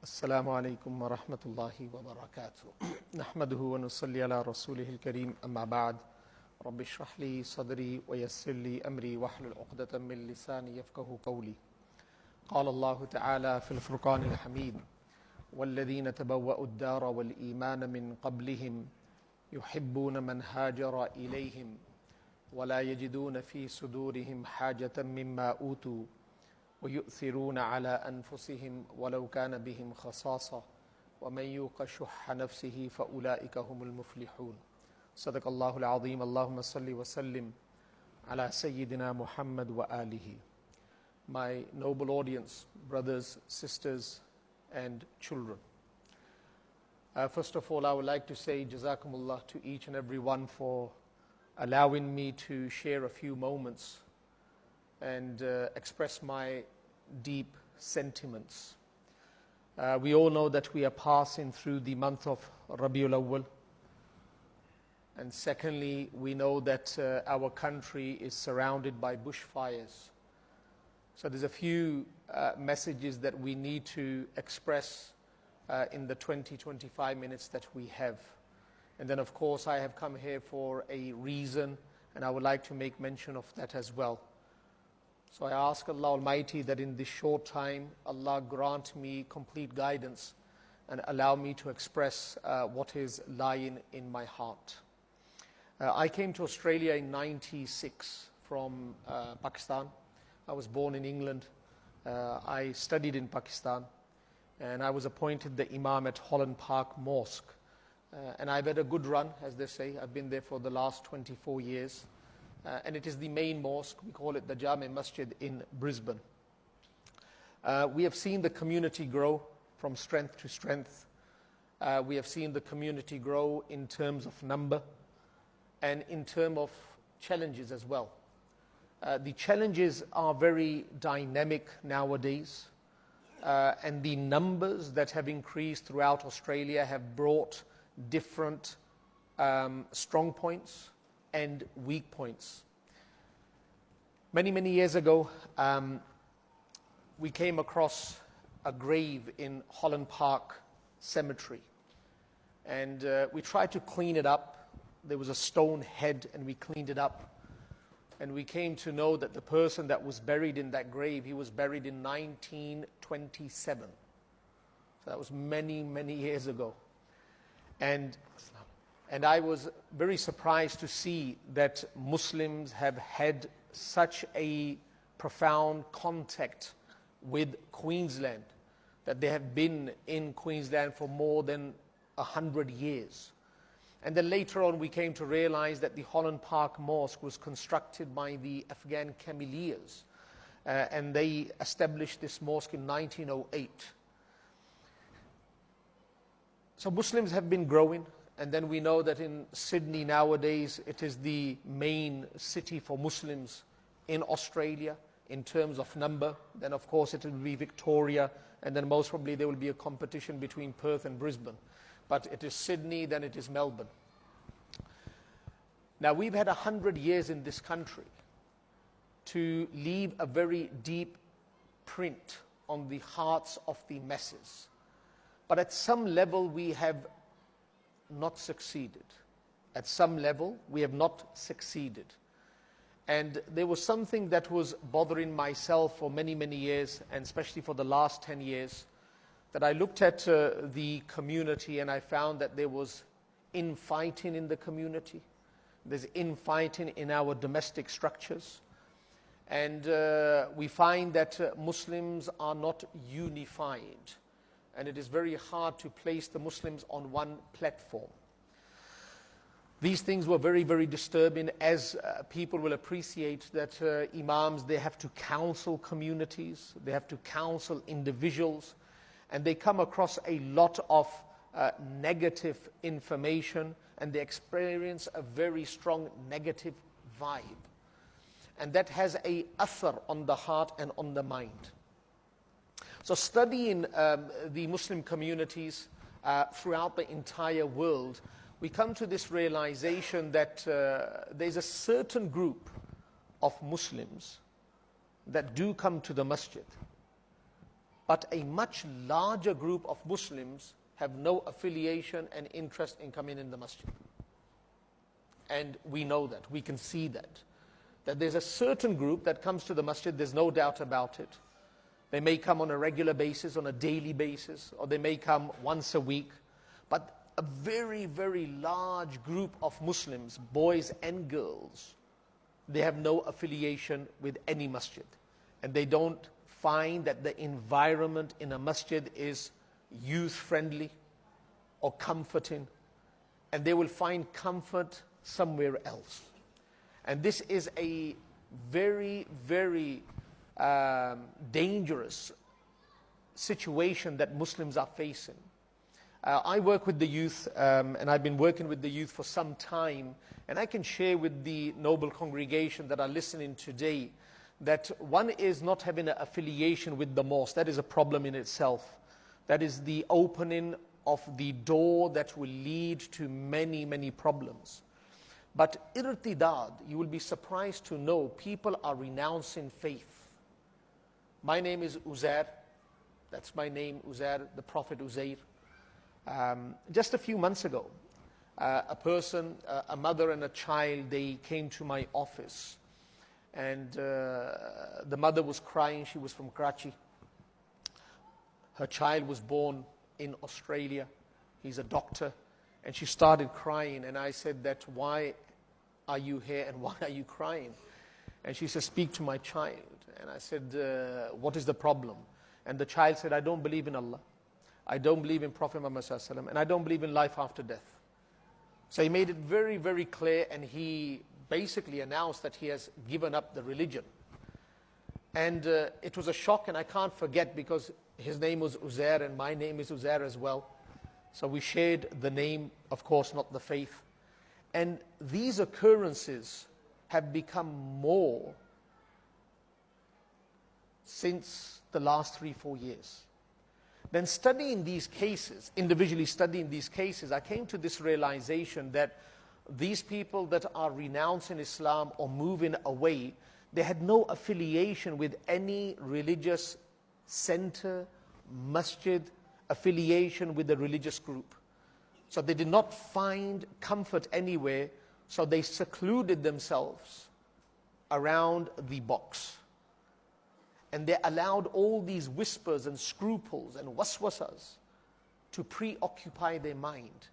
السلام عليكم ورحمة الله وبركاته نحمده ونصلي على رسوله الكريم أما بعد رب اشرح لي صدري ويسر لي أمري واحلل عقدة من لساني يفقهوا قولي قال الله تعالى في الفرقان الحميد والذين تبوأوا الدار والإيمان من قبلهم يحبون من هاجر إليهم ولا يجدون في صدورهم حاجة مما أوتوا ويؤثرون على أنفسهم ولو كان بهم خصاصة ومن يوق شح نفسه فأولئك هم المفلحون صدق الله العظيم اللهم صل وسلم على سيدنا محمد وآله. My noble audience, brothers, sisters and children. First of all, I would like to say Jazakumullah to each and every one for allowing me to share a few moments and express my deep sentiments. We all know that we are passing through the month of Rabiul Awwal. And secondly, we know that our country is surrounded by bushfires. So there's a few messages that we need to express in the 20-25 minutes that we have. And then of course I have come here for a reason, and I would like to make mention of that as well. So I ask Allah Almighty that in this short time, Allah grant me complete guidance and allow me to express what is lying in my heart. I came to Australia in '96 from Pakistan. I was born in England. I studied in Pakistan, and I was appointed the Imam at Holland Park Mosque. And I've had a good run, as they say. I've been there for the last 24 years. And it is the main mosque, we call it the Jami Masjid in Brisbane. We have seen the community grow from strength to strength. We have seen the community grow in terms of number and in terms of challenges as well. The challenges are very dynamic nowadays, and the numbers that have increased throughout Australia have brought different strong points and weak points. Many years ago, we came across a grave in Holland Park Cemetery, and we tried to clean it up. There was a stone head, and we cleaned it up, and we came to know that the person that was buried in that grave, he was buried in 1927. So that was many years ago. And I was very surprised to see that Muslims have had such a profound contact with Queensland, that they have been in Queensland for more than 100 years. And then later on we came to realize that the Holland Park Mosque was constructed by the Afghan Cameliers, and they established this mosque in 1908. So Muslims have been growing. And then we know that in Sydney nowadays, it is the main city for Muslims in Australia in terms of number. Then of course it will be Victoria, and then most probably there will be a competition between Perth and Brisbane. But it is Sydney, then it is Melbourne. Now we've had 100 years in this country to leave a very deep print on the hearts of the masses. But at some level we have not succeeded. At some level, we have not succeeded. And there was something that was bothering myself for many years, and especially for the last 10 years, that I looked at the community and I found that there was infighting in the community. There's infighting in our domestic structures. And we find that Muslims are not unified. And it is very hard to place the Muslims on one platform. These things were very disturbing, as people will appreciate that Imams, they have to counsel communities, they have to counsel individuals, and they come across a lot of negative information, and they experience a very strong negative vibe. And that has a athar on the heart and on the mind. So studying the Muslim communities throughout the entire world, we come to this realization that there's a certain group of Muslims that do come to the masjid, but a much larger group of Muslims have no affiliation and interest in coming in the masjid. And we know that, we can see that there's a certain group that comes to the masjid, there's no doubt about it. They may come on a regular basis, on a daily basis, or they may come once a week. But a very, very large group of Muslims, boys and girls, they have no affiliation with any masjid. And they don't find that the environment in a masjid is youth-friendly or comforting. And they will find comfort somewhere else. And this is a very, very dangerous situation that Muslims are facing. I work with the youth, and I've been working with the youth for some time, and I can share with the noble congregation that are listening today that one is not having an affiliation with the mosque. That is a problem in itself. That is the opening of the door that will lead to many, many problems. But irtidad, you will be surprised to know people are renouncing faith. My name is Uzair. That's my name, Uzair, the Prophet Uzair. Just a few months ago, a person, a mother and a child, they came to my office. And the mother was crying. She was from Karachi. Her child was born in Australia. He's a doctor. And she started crying. And I said that, why are you here and why are you crying? And she said, speak to my child. And I said, what is the problem? And the child said, I don't believe in Allah. I don't believe in Prophet Muhammad sallallahu alaihi wasallam, and I don't believe in life after death. So he made it very, very clear, and he basically announced that he has given up the religion. And it was a shock, and I can't forget, because his name was Uzair and my name is Uzair as well. So we shared the name, of course, not the faith. And these occurrences have become more since the last 3-4 years. Then studying these cases, individually studying these cases, I came to this realization that these people that are renouncing Islam or moving away, they had no affiliation with any religious center, masjid, affiliation with a religious group. So they did not find comfort anywhere, so they secluded themselves around the box. And they allowed all these whispers and scruples and waswasas to preoccupy their mind.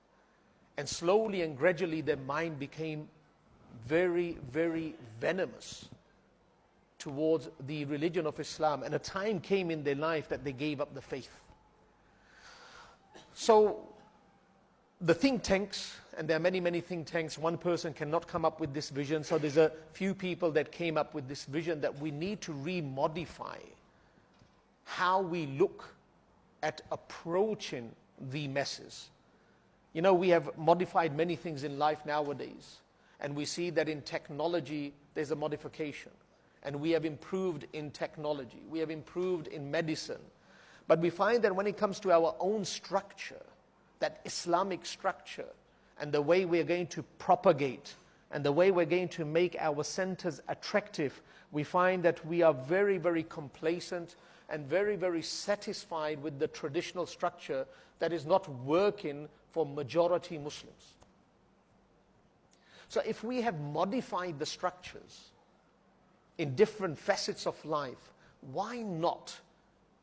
And slowly and gradually their mind became very, very venomous towards the religion of Islam. And a time came in their life that they gave up the faith. So the think tanks, and there are many, many think tanks, one person cannot come up with this vision. So there's a few people that came up with this vision that we need to remodify how we look at approaching the masses. You know, we have modified many things in life nowadays. And we see that in technology, there's a modification. And we have improved in technology. We have improved in medicine. But we find that when it comes to our own structure, that Islamic structure, and the way we're going to propagate, and the way we're going to make our centers attractive, we find that we are very, very complacent and very, very satisfied with the traditional structure that is not working for majority Muslims. So if we have modified the structures in different facets of life, why not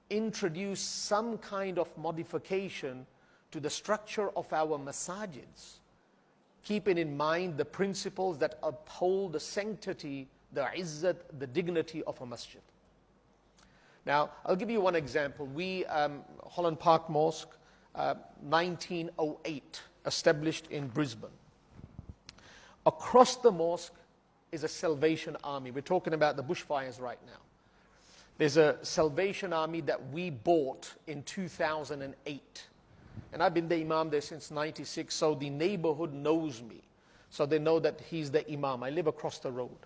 introduce some kind of modification to the structure of our masajids, keeping in mind the principles that uphold the sanctity, the izzat, the dignity of a masjid. Now, I'll give you one example. We, Holland Park Mosque, 1908, established in Brisbane. Across the mosque is a Salvation Army. We're talking about the bushfires right now. There's a Salvation Army that we bought in 2008. And I've been the imam there since 96, so the neighborhood knows me. So they know that he's the imam. I live across the road.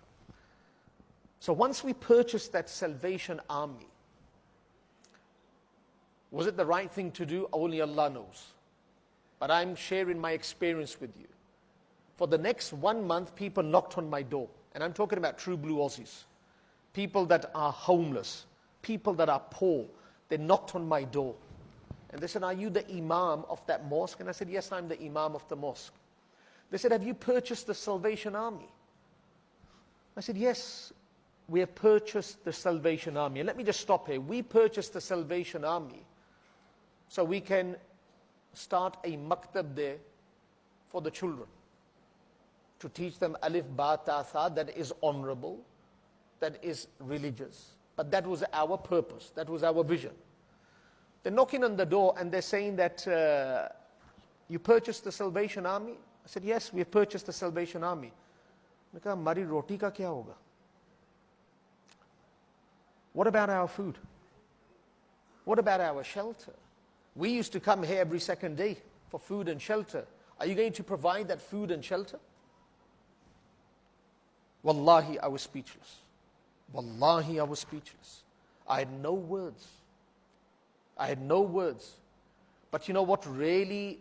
So once we purchased that Salvation Army, was it the right thing to do? Only Allah knows. But I'm sharing my experience with you. For the next 1 month, people knocked on my door. And I'm talking about true blue Aussies. People that are homeless. People that are poor. They knocked on my door. And they said, are you the imam of that mosque? And I said, yes, I'm the imam of the mosque. They said, have you purchased the Salvation Army? I said, yes, we have purchased the Salvation Army. And let me just stop here. We purchased the Salvation Army so we can start a maktab there for the children, to teach them alif, ba, ta, tha, that is honorable, that is religious. But that was our purpose, that was our vision. They're knocking on the door and they're saying that, you purchased the Salvation Army? I said, yes, we have purchased the Salvation Army. I said, "Hamari roti ka kya hoga? What about our food? What about our shelter? We used to come here every second day for food and shelter. Are you going to provide that food and shelter?" Wallahi, I was speechless. Wallahi, I was speechless. I had no words. I had no words. But you know what really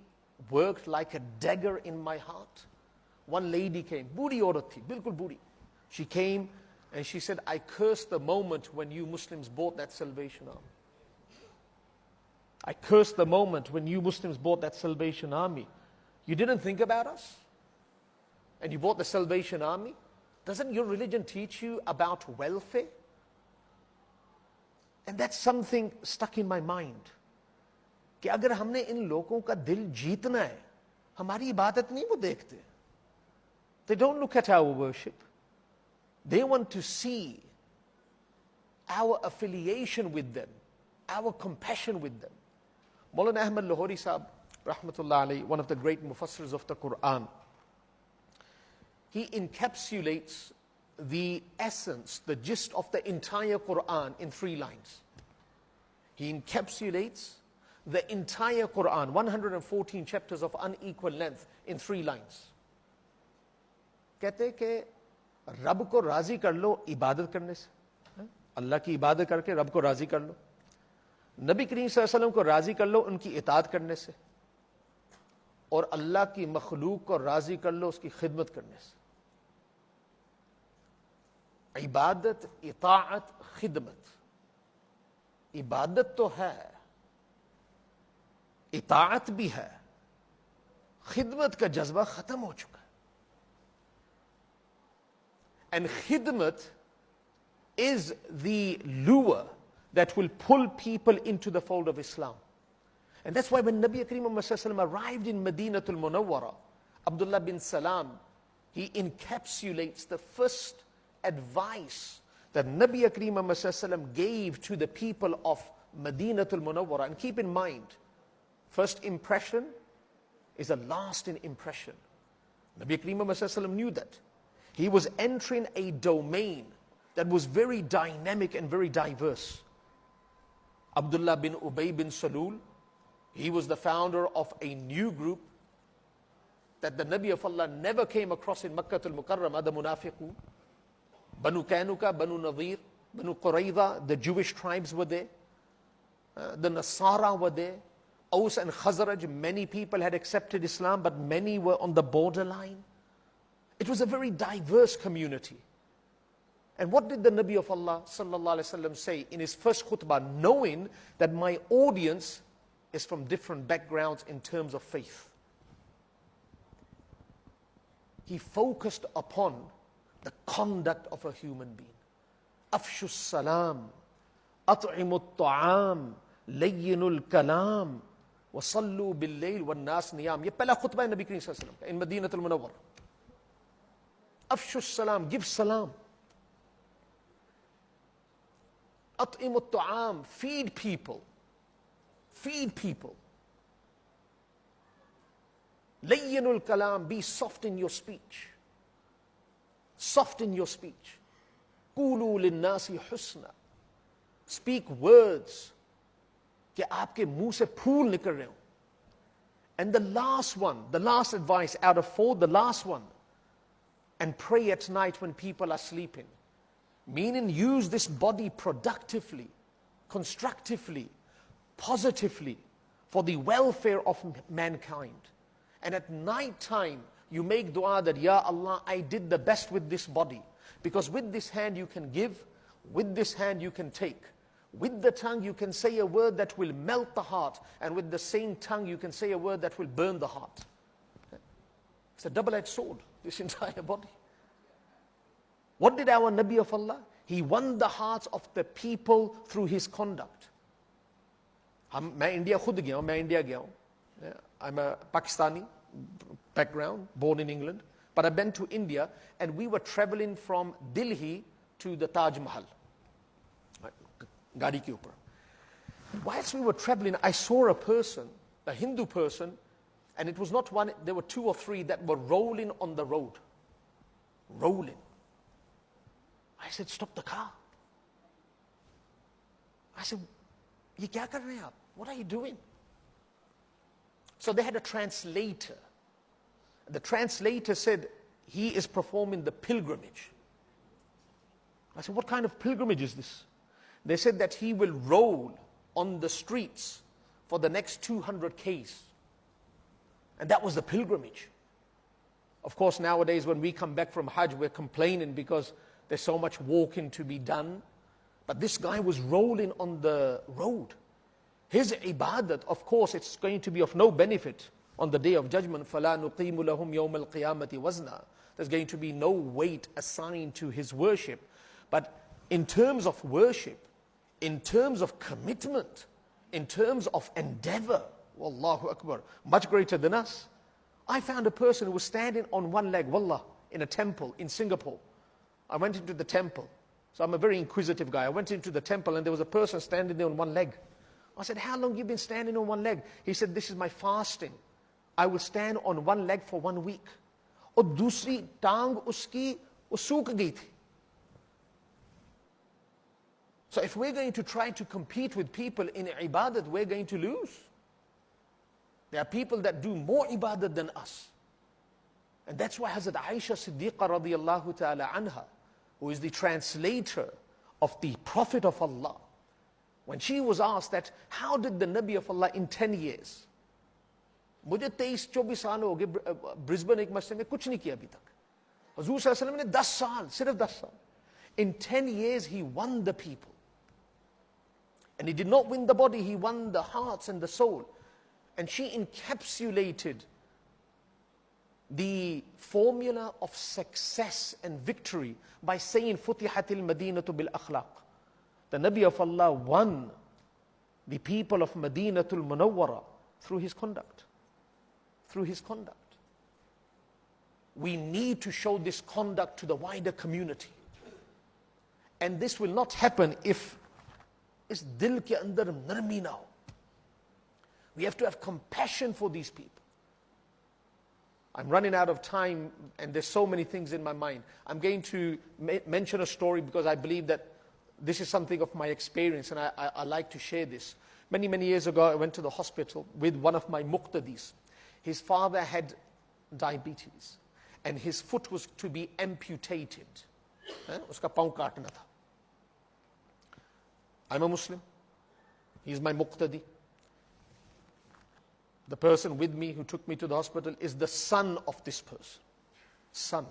worked like a dagger in my heart? One lady came, budi aurat thi, bilkul budi. She came and she said, I cursed the moment when you Muslims bought that Salvation Army. I cursed the moment when you Muslims bought that Salvation Army. You didn't think about us? And you bought the Salvation Army? Doesn't your religion teach you about welfare? And that's something stuck in my mind. कि अगर हमने इन लोगों का दिल जीतना है, हमारी इबादत नहीं वो देखते. They don't look at our worship. They want to see our affiliation with them, our compassion with them. Maulana Ahmad Lahori Sahib, rahmatullah alayhi, one of the great mufassirs of the Quran, he encapsulates the essence, the gist of the entire Quran in 3 lines. He encapsulates the entire Quran, 114 chapters of unequal length, in 3 lines. कहते कि रब को राजी कर लो इबादत करने से, अल्लाह की इबादत करके रब को राजी कर लो. नबी करीम सल्लल्लाहु अलैहि वसल्लम को राजी कर लो उनकी इताअत करने से, और अल्लाह की मखलूक को राजी कर लो उसकी खिदमत करने से. इबादत, इताअत, खिदमत. इबादत तो है, इताअत भी है, खिदमत का जज्बा खत्म हो चुका है. And khidmat is the lure that will pull people into the fold of Islam. And that's why when Nabi Kareem Muhammad arrived in Madinatul Munawwara, Abdullah bin Salam, he encapsulates the first advice that Nabi Kareem Muhammad gave to the people of Madinatul Munawwara. And keep in mind, first impression is a lasting impression. Nabi Kareem Muhammad knew that. He was entering a domain that was very dynamic and very diverse. Abdullah bin Ubay bin Salul, he was the founder of a new group that the Nabi of Allah never came across in Makkah al-Mukarramah, the Munafiqun. Banu Kanuka, Banu Nadir, Banu Qurayza, the Jewish tribes were there. The Nasara were there. Aus and Khazraj, many people had accepted Islam, but many were on the borderline. It was a very diverse community. And what did the Nabi of Allah sallallahu alaihi wasallam say in his first khutbah, knowing that my audience is from different backgrounds in terms of faith? He focused upon the conduct of a human being. Afshu salam, at'imu ta'am, layyinul kalam, wa sallu bil layl wa nas niyam. Ye pehla khutbah hai Nabi Kareem sallallahu alaihi wasallam in Madinatul Munawwara. Afshu salam, give salam. At'imu ta'am, feed people. Feed people. Layyinul kalam, be soft in your speech. Soft in your speech. Qulu linnasi husna. Speak words कि आपके मुंह से फूल निकल रहे हो. And the last one, the last advice out of 4, the last one, and pray at night when people are sleeping. Meaning use this body productively, constructively, positively for the welfare of mankind. And at night time, you make dua that, Ya Allah, I did the best with this body. Because with this hand you can give, with this hand you can take. With the tongue you can say a word that will melt the heart, and with the same tongue you can say a word that will burn the heart. It's a double-edged sword, this entire body. What did our Nabi of Allah? He won the hearts of the people through his conduct. मैं India खुद गया हूँ, मैं India गया हूँ. I'm a Pakistani background, born in England, but I've been to India, and we were traveling from Delhi to the Taj Mahal. Gadi ke upar. Whilst we were traveling, I saw a person, a Hindu person, and it was not one, there were 2 or 3 that were rolling on the road. Rolling. I said, stop the car. I said, ye kya kar rahe hain aap? What are you doing? So they had a translator. The translator said, he is performing the pilgrimage. I said, what kind of pilgrimage is this? They said that he will roll on the streets for the next 200 Ks. And that was the pilgrimage. Of course, nowadays when we come back from Hajj, we're complaining because there's so much walking to be done. But this guy was rolling on the road. His ibadat, of course, it's going to be of no benefit on the day of judgment. فَلَا نُقِيمُ لَهُمْ يَوْمَ الْقِيَامَةِ وَزْنًا. There's going to be no weight assigned to his worship. But in terms of worship, in terms of commitment, in terms of endeavor, Wallahu Akbar, much greater than us. I found a person who was standing on one leg, wallah, in a temple in Singapore. I went into the temple. So I'm a very inquisitive guy. I went into the temple and there was a person standing there on one leg. I said, how long have you been standing on one leg? He said, this is my fasting. I will stand on one leg for 1 week. Aur dusri tang uski sook gayi thi. So if we're going to try to compete with people in ibadat, we're going to lose. There are people that do more ibadat than us. And that's why Hazrat Aisha Siddiqa radiyallahu ta'ala anha, who is the translator of the Prophet of Allah, when she was asked that, how did the Nabi of Allah in 10 years? मुझे 23-24 साल हो गए Brisbane एक मस्जिद में कुछ नहीं किया अभी तक. हुजूर सल्लल्लाहु अलैहि वसल्लम ने 10 साल, सिर्फ 10 साल. In 10 years he won the people. And he did not win the body, he won the hearts and the soul. And she encapsulated the formula of success and victory by saying, Futihatil Madinatu bil akhlaq. The Nabi of Allah won the people of Madinatul Munawwara through his conduct. Through his conduct. We need to show this conduct to the wider community. And this will not happen if is dil ke andar narmi na ho. We have to have compassion for these people. I'm running out of time and there's so many things in my mind. I'm going to mention a story because I believe that this is something of my experience and I like to share this. Many, many years ago, I went to the hospital with one of my muqtadis. His father had diabetes and his foot was to be amputated. Uska paun kaatna tha. I'm a Muslim. He's my muqtadi. The person with me who took me to the hospital is the son of this person. Son.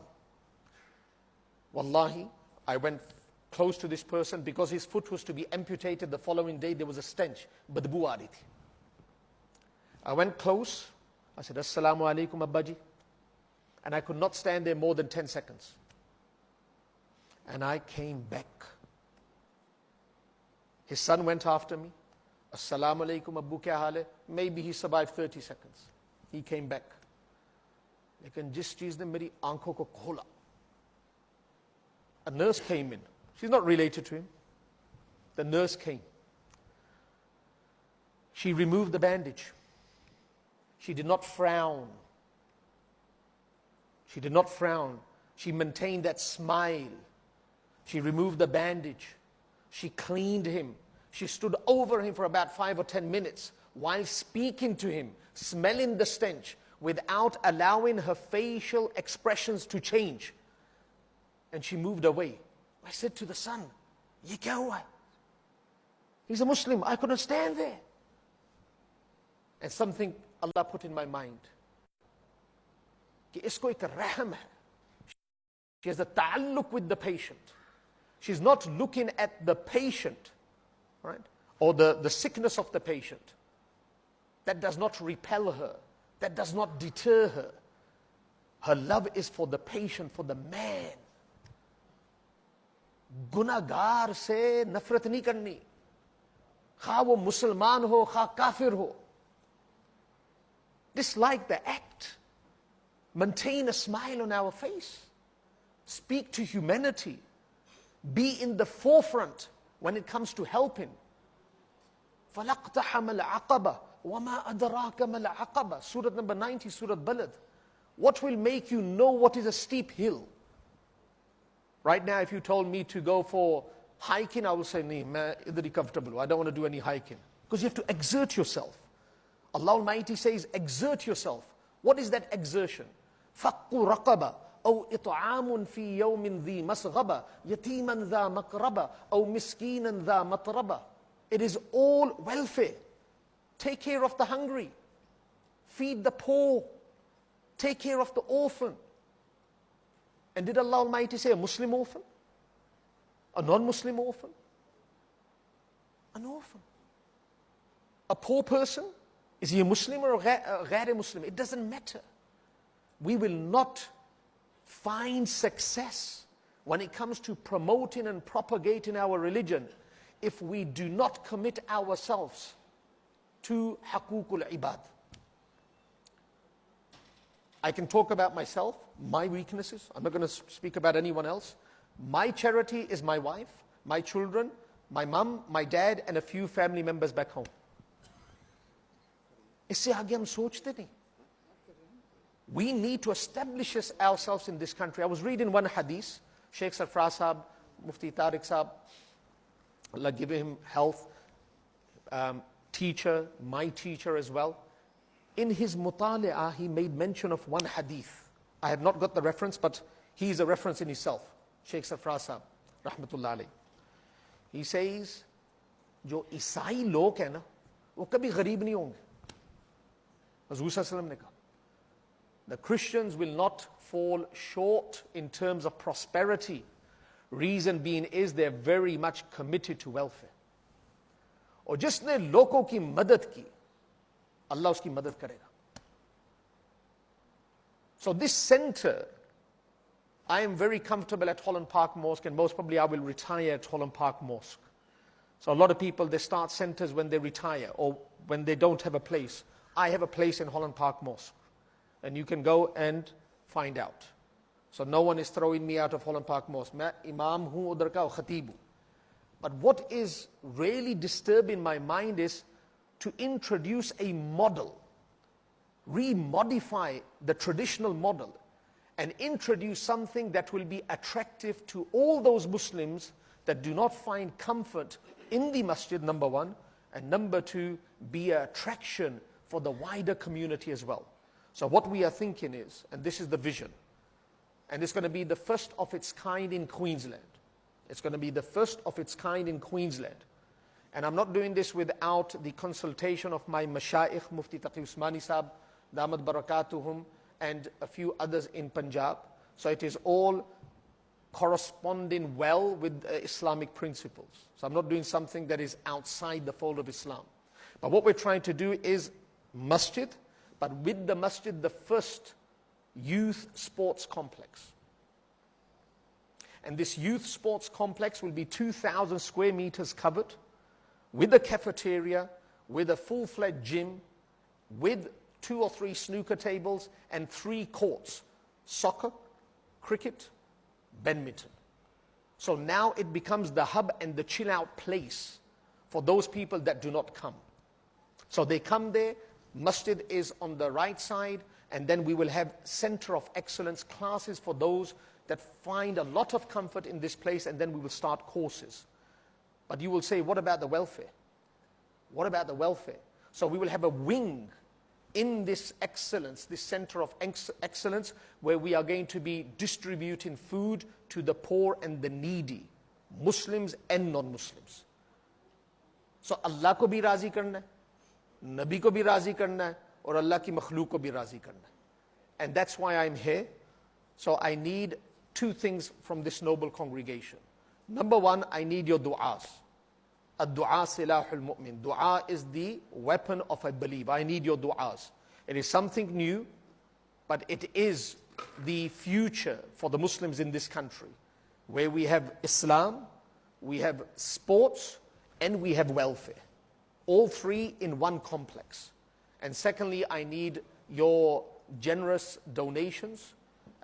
Wallahi, I went close to this person because his foot was to be amputated. The following day there was a stench. Badbu aa rahi thi. I went close. I said, Assalamu alaikum Abbaji. And I could not stand there more than 10 seconds. And I came back. His son went after me. Assalamu alaikum Abbu kya haal hai? Maybe he survived 30 seconds. He came back. Lekin jis cheez ne meri aankhon ko khola. A nurse came in. She's not related to him. The nurse came. She removed the bandage. She did not frown. She did not frown. She maintained that smile. She removed the bandage. She cleaned him. She stood over him for about 5 or 10 minutes while speaking to him, smelling the stench without allowing her facial expressions to change. And she moved away. I said to the son, Ye kya hua? He's a Muslim. I couldn't stand there. And something Allah put in my mind. Ki isko ek rahm hai. She has a ta'alluq with the patient. She's not looking at the patient, right? Or the sickness of the patient. That does not repel her. That does not deter her. Her love is for the patient, for the man. गुनाहगार से नफरत नहीं करनी, खा वो मुसलमान हो खा काफिर हो. Dislike the act. Maintain a smile on our face. Speak to humanity. Be in the forefront when it comes to helping. فَلَقْتَحَمَ الْعَقَبَةِ وَمَا أَدْرَاكَ مَا الْعَقَبَةِ. Surah number 90, Surah Balad. What will make you know what is a steep hill? Right now, if you told me to go for hiking, I will say, nahi, main idhar hi comfortable. I don't want to do any hiking. Because you have to exert yourself. Allah Almighty says, exert yourself. What is that exertion? فَقُّ رَقَبَةً أَوْ إِطْعَامٌ فِي يَوْمٍ ذِي مَسْغَبَةٍ يَتِيمًا ذَا مَقْرَبَةٍ أَوْ مِسْكِينًا ذَا مَطْرَبَةٍ. It is all welfare. Take care of the hungry. Feed the poor. Take care of the orphan. And did Allah Almighty say a Muslim orphan? A non-Muslim orphan? An orphan. A poor person? Is he a Muslim or a ghair Muslim? It doesn't matter. We will not find success when it comes to promoting and propagating our religion if we do not commit ourselves to haqooqul ibad. I can talk about myself, my weaknesses. I'm not going to speak about anyone else. My charity is my wife, my children, my mum, my dad, and a few family members back home. इससे आगे हम सोचते नहीं. We need to establish ourselves in this country. I was reading one hadith, Sheikh Sarfraz Sahab, Mufti Tariq Sahab, Allah give him health, teacher, my teacher as well. In his mutali'ah, he made mention of one hadith. I have not got the reference, but he is a reference in himself. Sheikh Sarfraz Sahab, rahmatullah alayh. He says, जो ईसाई लोग हैं ना, वो कभी गरीब नहीं होंगे. Hazur Sallallahu ne kaha, the Christians will not fall short in terms of prosperity. Reason being is they're very much committed to welfare. और जिसने लोगों की मदद की, Allah uski madad karega. So this center, I am very comfortable at Holland Park Mosque, and most probably I will retire at Holland Park Mosque. So a lot of people, they start centers when they retire or when they don't have a place. I have a place in Holland Park Mosque, and you can go and find out. So no one is throwing me out of Holland Park Mosque. Main imam hu udhar ka, khatib hu. But what is really disturbing my mind is to introduce a model, remodify the traditional model, and introduce something that will be attractive to all those Muslims that do not find comfort in the masjid, number one, and number two, be an attraction for the wider community as well. So what we are thinking is, and this is the vision, and it's going to be the first of its kind in Queensland. It's going to be the first of its kind in Queensland. And I'm not doing this without the consultation of my mashayikh, Mufti Taqi Usmani Sahab, Damat Barakatuhum, and a few others in Punjab. So it is all corresponding well with Islamic principles. So I'm not doing something that is outside the fold of Islam. But what we're trying to do is masjid, but with the masjid, the first youth sports complex. And this youth sports complex will be 2,000 square meters covered, with a cafeteria, with a full-fledged gym, with 2 or 3 snooker tables and 3 courts: soccer, cricket, badminton. So now it becomes the hub and the chill-out place for those people that do not come. So they come there, masjid is on the right side, and then we will have center of excellence classes for those that find a lot of comfort in this place, and then we will start courses. But you will say, what about the welfare? What about the welfare? So we will have a wing in this excellence, this center of excellence, where we are going to be distributing food to the poor and the needy, Muslims and non-Muslims. So Allah ko bhi razi karna hai, Nabi ko bhi razi karna hai, aur Allah ki makhlooq ko bhi razi karna hai. And that's why I'm here. So I need 2 things from this noble congregation. Number one, I need your du'as. Ad-du'a silahul mu'min. Dua is the weapon of a believer. I need your du'as. It is something new, but it is the future for the Muslims in this country, where we have Islam, we have sports, and we have welfare. All three in one complex. And secondly, I need your generous donations.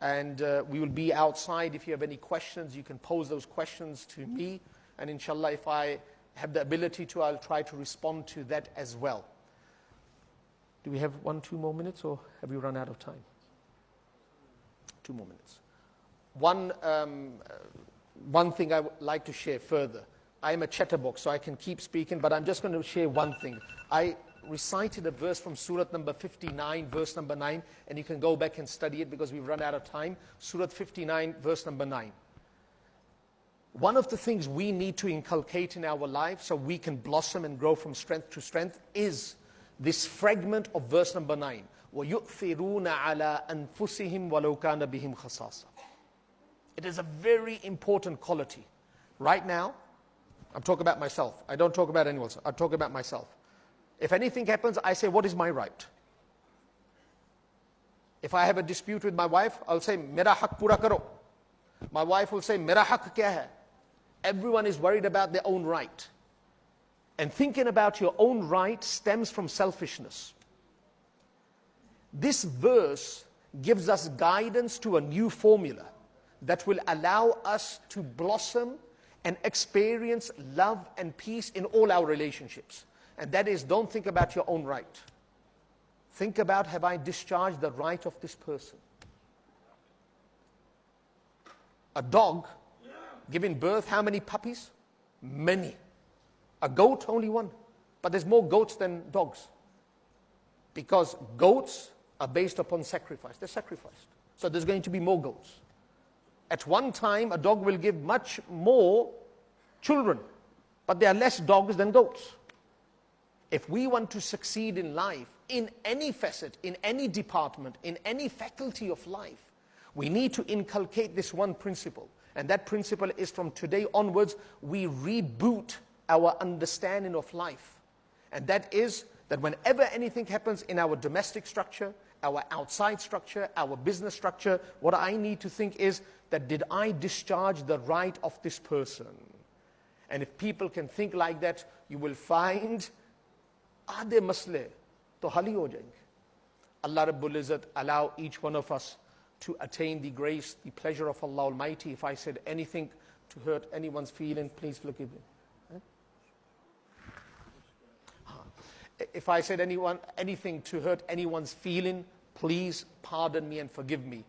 And we will be outside. If you have any questions, you can pose those questions to me. And inshallah, if I have the ability to, I'll try to respond to that as well. Do we have 1-2 more minutes, or have we run out of time? 2 more minutes. One thing I would like to share further. I am a chatterbox, so I can keep speaking, but I'm just going to share one thing. I recited a verse from Surah number 59, verse number 9, and you can go back and study it because we've run out of time. Surah 59, verse number 9. One of the things we need to inculcate in our life so we can blossom and grow from strength to strength is this fragment of verse number 9. وَيُؤْثِرُونَ عَلَىٰ أَنفُسِهِمْ وَلَوْ كَانَ بِهِمْ خَصَاصَةٌ. It is a very important quality. Right now, I'm talking about myself. I don't talk about anyone else. I talk about myself. If anything happens, I say, what is my right? If I have a dispute with my wife, I'll say, mera haq pura karo. My wife will say, mera haq kya hai? Everyone is worried about their own right. And thinking about your own right stems from selfishness. This verse gives us guidance to a new formula that will allow us to blossom and experience love and peace in all our relationships. And that is, don't think about your own right. Think about, have I discharged the right of this person? A dog giving birth, how many puppies? Many. A goat, only one. But there's more goats than dogs. Because goats are based upon sacrifice. They're sacrificed. So there's going to be more goats. At one time, a dog will give much more children. But there are less dogs than goats. If we want to succeed in life, in any facet, in any department, in any faculty of life, we need to inculcate this one principle. And that principle is, from today onwards, we reboot our understanding of life. And that is that whenever anything happens in our domestic structure, our outside structure, our business structure, what I need to think is that, did I discharge the right of this person? And if people can think like that, you will find आधे मसले तो हल ही हो जाएंगे. Allah Rabbul Izzat allow each one of us to attain the grace, the pleasure of Allah Almighty. If I said anything to hurt anyone's feeling, please forgive me. If I said anything to hurt anyone's feeling, please pardon me and forgive me.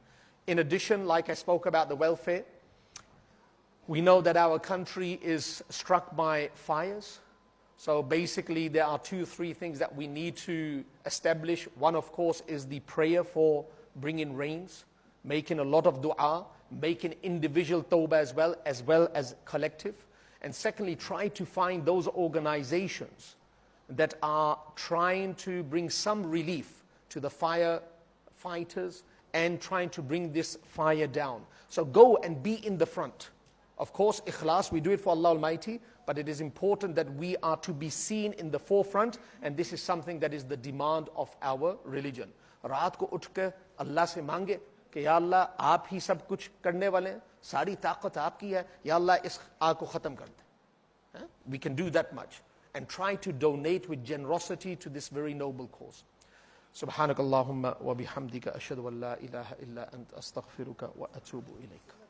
In addition, like I spoke about the welfare, we know that our country is struck by fires. So basically, there are 2-3 things that we need to establish. One, of course, is the prayer for bringing rains, making a lot of dua, making individual tawbah as well as collective. And secondly, try to find those organizations that are trying to bring some relief to the firefighters and trying to bring this fire down. So go and be in the front. Of course, ikhlas, we do it for Allah Almighty, but it is important that we are to be seen in the forefront, and this is something that is the demand of our religion. Raat ko uth ke Allah se mange कि या अल्लाह आप ही सब कुछ करने वाले हैं, सारी ताकत आपकी है, या अल्लाह इस आग को ख़त्म कर दे. We can do that much and try to donate with generosity to this very noble cause. سبحانك اللهم وبحمدك أشهد أن لا إله إلا أنت أستغفرك وأتوب إليك.